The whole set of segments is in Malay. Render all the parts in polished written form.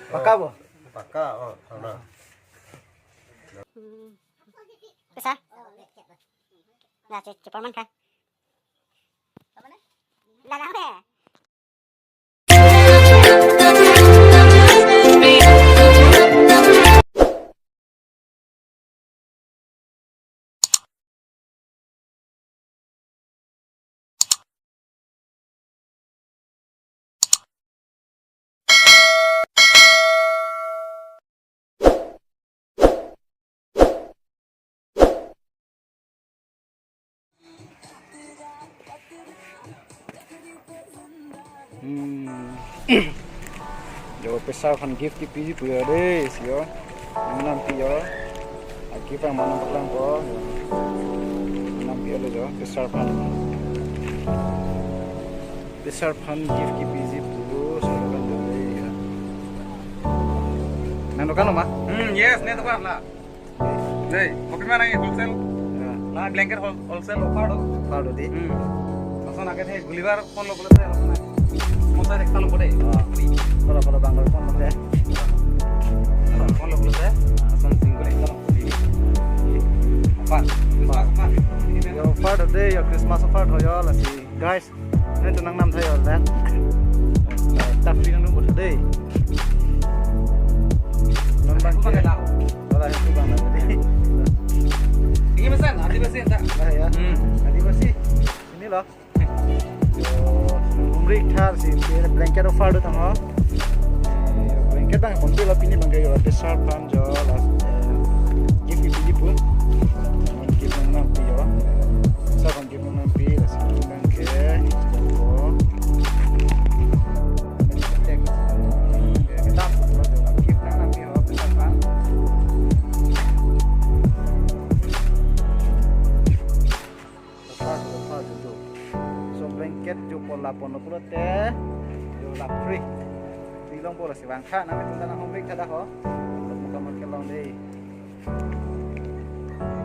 Paka bo. Paka oh udah. Bisa? Nah, cepat man kah? Dah dah. Yo pesar fan gift ki piji puya deh sio. Menam piyo. Aki pa manam paklang ko. Menam piyo le jo pesar fan. Pesar fan gift ki piji pulu sio kan deh. Nang dokan ma? Yes, nih tuh lah. Nih, kopi mana ini wholesale? Lah blanket wholesale offer do. Pado di. Langsung agak nih gulibar phone lo boleh saya langsung. Masa dek kalau boleh. Kalau bangor pon deh. Phone lo boleh saya. Langsung single kalau boleh. Apa? Yo offer deh yo Christmas offer hoyo lah si guys. Ini tuh nang nam thayo lah. Tapi nang nunggu deh. Nombang ke lah. Kalau itu bang tadi. Ini pesan, Adibasi tak? Lah ya. Adibasi. Sini loh. Umrik thar si blanket offer do tamo. Blanket bang konti lo pini bang yo besar pan jo la. Gift piji pun. Gift nang pi yo. Sa bang gift nang pi la si bang ke. Kita gift nang pi yo besar pan. Offer do. So blanket jo pola pono pula teh jo la free bilong bola si bangka na metunda na homrik kada ho muka mak kelong dei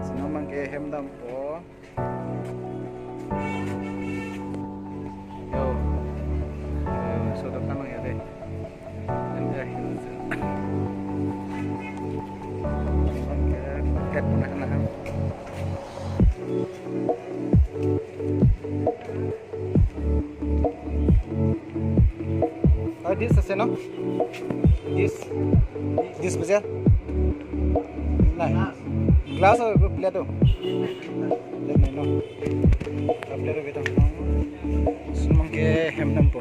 sino mang ke hemdam po yo so do kanong ya dei anda hilsen oke ket puna na ham this is no this special nah glass or plate oh then no plate beta semang ke hemnam po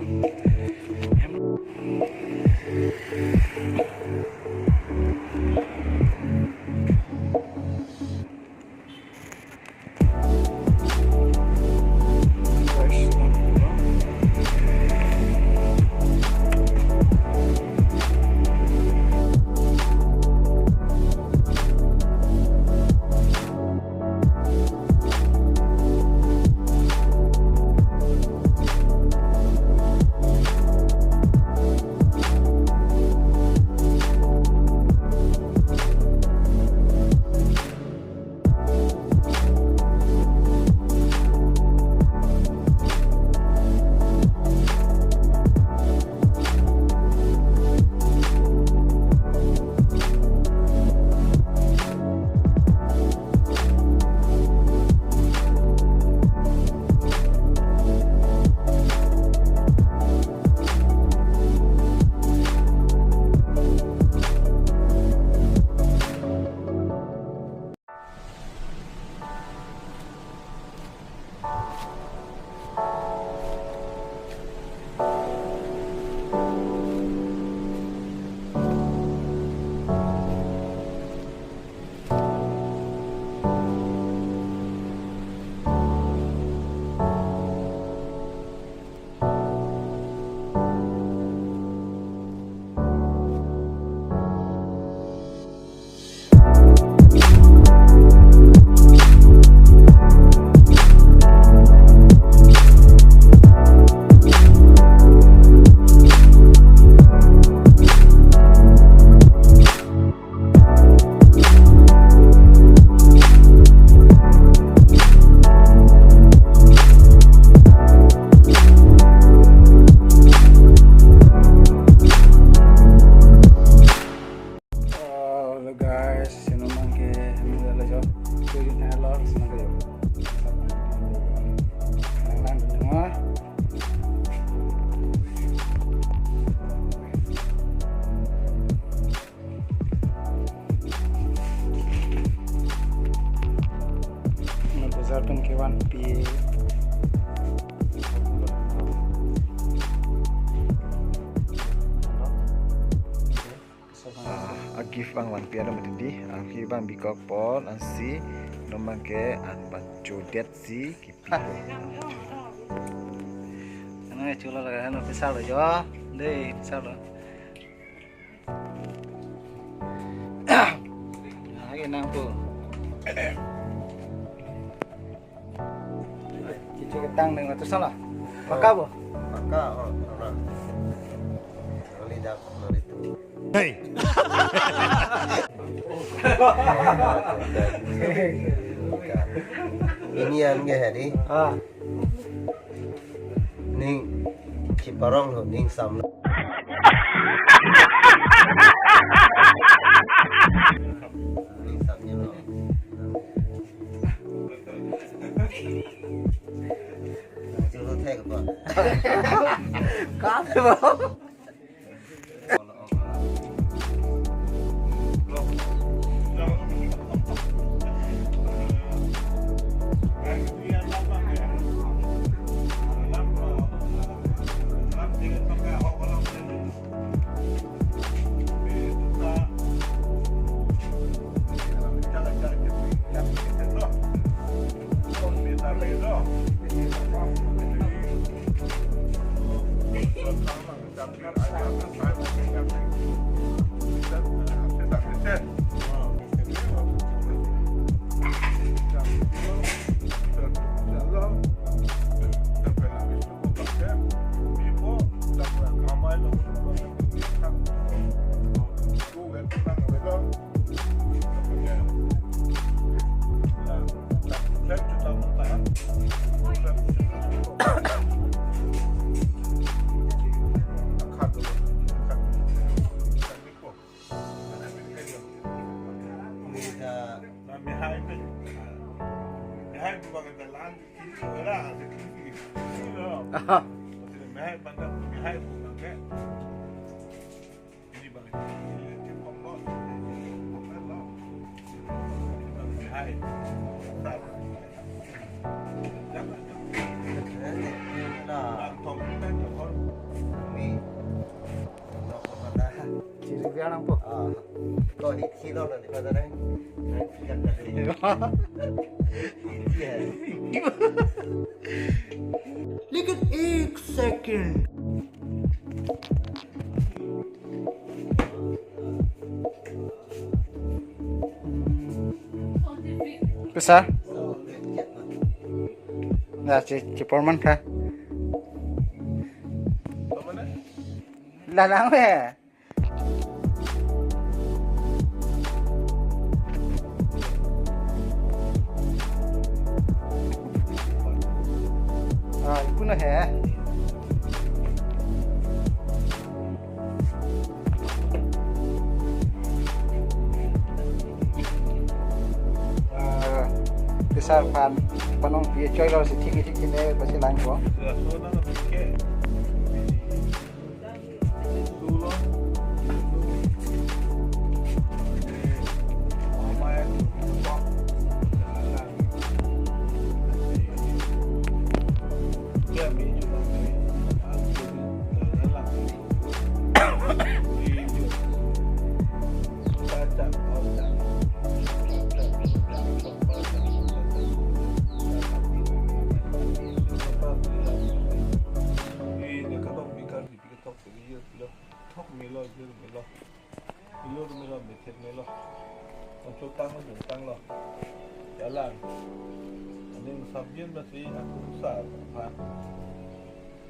Wan pi agif bang wan pi ada mesti agif bang bikok pol ansi nomang ke an ban jodet si kipi ana chula laga hano pisal lo jo dei pisal lo lagi nang tu cici ketang dengan tu salah maka bo Maka orang lidah itu. hey Ini yang hari ah ning ciparong lo ning sam lo. Ning samnya lo. Cuma thay ke apa? kafe bo ciri biang po Kau di sini lo di mana nih? लेकिन 1 second besar nah ci porman kah lalang we ibu na he besar pan panong pia choi lo si thik thik ne pasi lang ko jalan. Ini sabjin masih aku besar,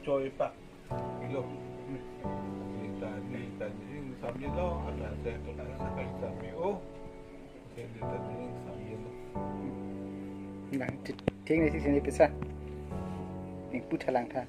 coy pak, ilo. Tadi ini sabjin lo, ada saya tu nak sampai sabjin oh, saya tadi ini sabjin lo. lang thik ne thik sini besar ni pu thalang tha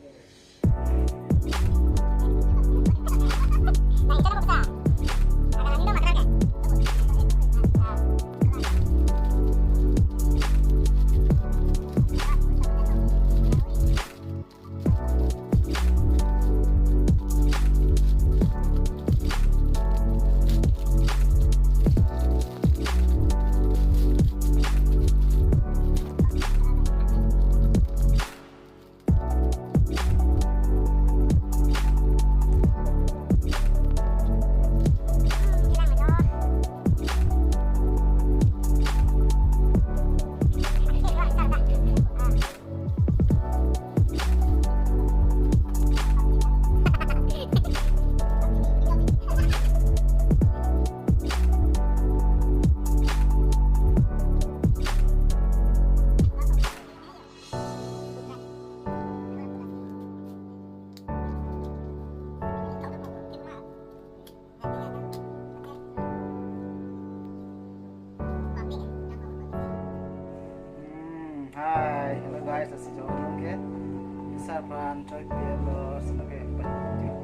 pan chơi kia lo sebagai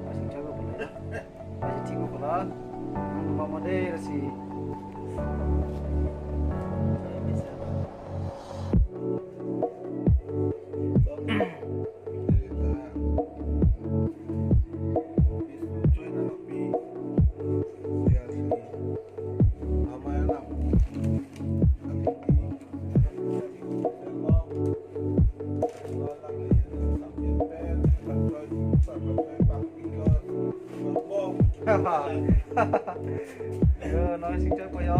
pasang jago boleh aja tigo bola anu mama deh si nói xin chơi của yo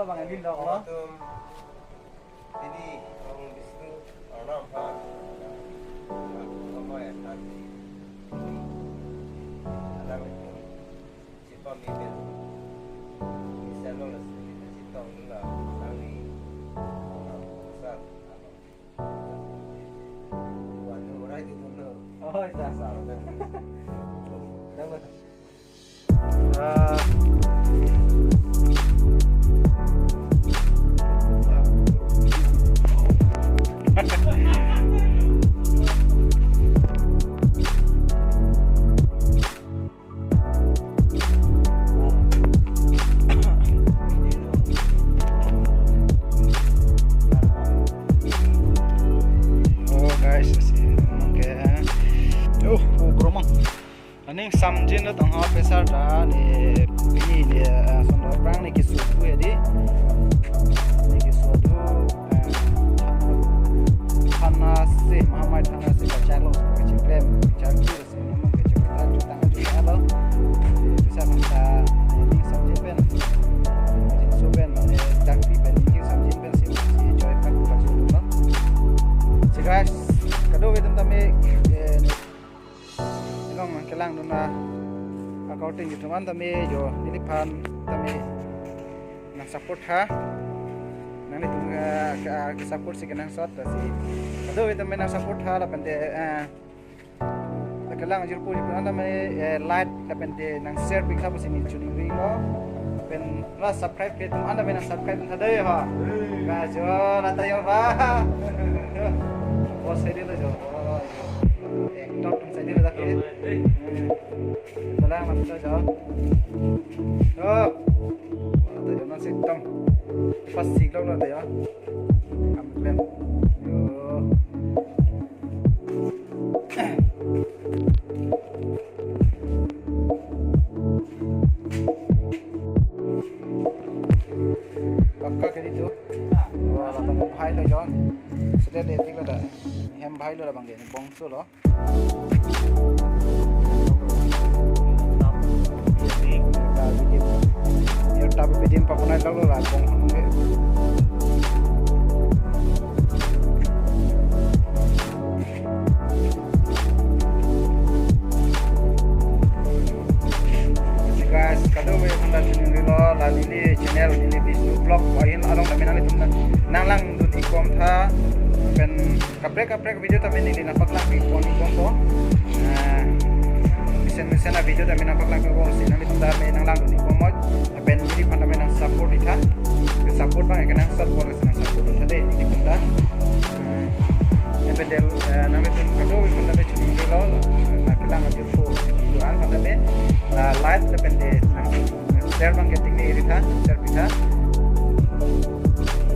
Bang Edwin dong lo. Ini orang di situ orang apa? Apa ya tadi? Ada itu siapa mimpi? Misalnya lah siapa enggak kali besar. Warna orang itu benar. Oh itu. Dapat. Aning samjin lo tang ha pesar da ne pini ne sonda prang ne kisu tu edi ne kisu tu thana se mahamai thana se chalo ke chiklem charki se namang ke chikta tu tang tu alo pesar masa aning samjin ben so ben ne takti ben ni samjin ben se joy pak pak tu no so guys kado vedam tame kelang dona accounting itu man tami jo ini pan tami nak support ha nang itu ke support sih kenang shot si aduh itu nak support ha lapan de kelang ajur puli pan tami like lapan de nang share big apa sini curi wingo pen lah subscribe ke teman anda nak subscribe ada ya ha gajo lata yo ba bos ini lah jo top saya dia dah ke Salam kita jauh. Oh, ada yang nasi hitam. Pas siklon ada ya. Ambil. Yo. Kakak ke itu. Wah, lapang bahai lo John. Sudah dating lo dah. Hem bahai lo dah bang ni bongsu lo. Tapi pediam papunai lalu lah bong hangge. Guys, kado we tanda channel lo lali ni channel ini bisu vlog ain along kami nanti tuh nalang dun ikom tha pen kaprek video tapi ini nampak lagi ikom to. Misen video tapi nampak lagi bong sini nanti tuh tapi nalang dun ikom mod pen ini pandai nang support itha support bang kena support nang support tadi ini bunda epedel nami tuh kado we pandai channel lo nakilang aja po doan pandai live depende share bang getting ni itha share pitha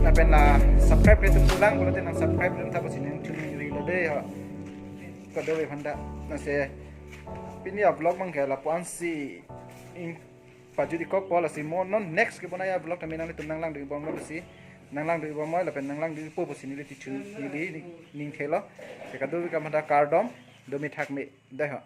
na เป็นละ subscribe เลยตุ้มตุลังก็เลยต้อง subscribe เรื่องทับสิ่งชุนรีเลยได้ฮะก็เดี๋ยวไปพันดะนั่นเสียปีนี้อัพบล็อกบางแค่ละปอนซีอิงปัจจุบันก็พอละสิโมนน next ก็ปนายบล็อกทำไมนั่งเลยตุ้มนั่งล่างดูบอลแล้วสินั่งล่างดูบอลมั้ยละเป็นนั่งล่างดูปุ๊บสิ่งนี้ที่ชุนนี่นิ่งเทลแต่ก็ดูวิกรรมดาการ์ดอมดูมีทักมีได้ฮะ